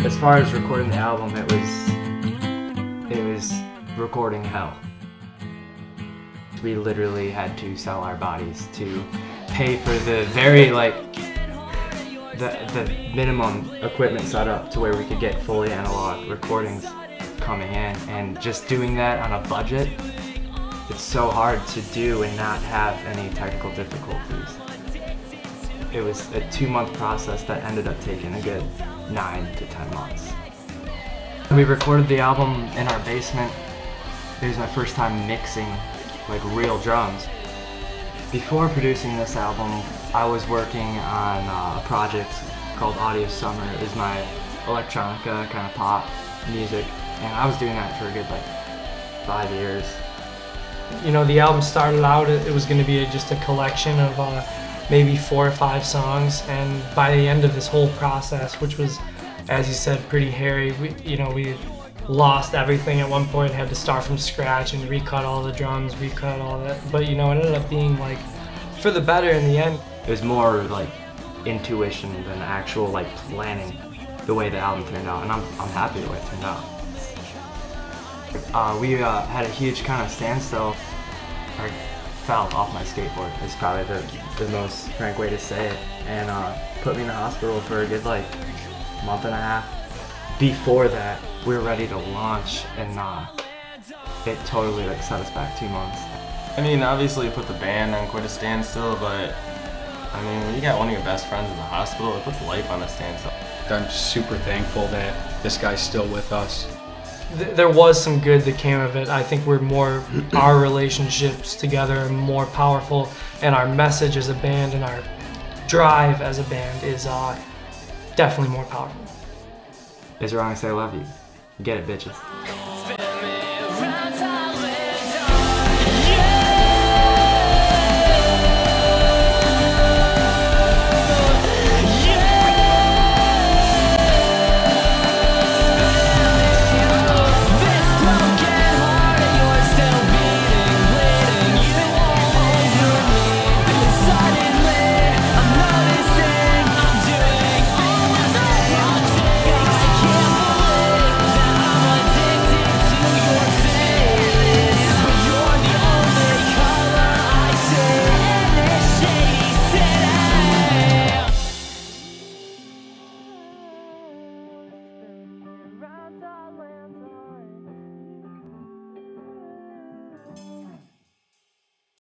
As far as recording the album, it was recording hell. We literally had to sell our bodies to pay for the very the minimum equipment setup to where we could get fully analog recordings coming in, and just doing that on a budget, it's so hard to do and not have any technical difficulties. It was a 2-month process that ended up taking a good 9 to 10 months. We recorded the album in our basement. It was my first time mixing like real drums. Before producing this album, I was working on a project called Audio Summer. It was my electronica kind of pop music, and I was doing that for a good 5 years. You know, the album started out, it was going to be just a collection of maybe 4 or 5 songs, and by the end of this whole process, which was, as you said, pretty hairy, we lost everything at one point, had to start from scratch and recut all the drums, recut all that, but it ended up being for the better in the end. It was more intuition than actual planning the way the album turned out, and I'm happy the way it turned out. We had a huge kind of standstill. I fell off my skateboard, is probably the most frank way to say it, and put me in the hospital for a good month and a half. Before that, we were ready to launch, and it totally set us back 2 months. I mean, obviously it put the band on quite a standstill, but I mean, when you got one of your best friends in the hospital, it puts life on a standstill. I'm super thankful that this guy's still with us. There was some good that came of it. I think our relationships together are more powerful, and our message as a band and our drive as a band is definitely more powerful. Is it wrong to say I love you? Get it, bitches.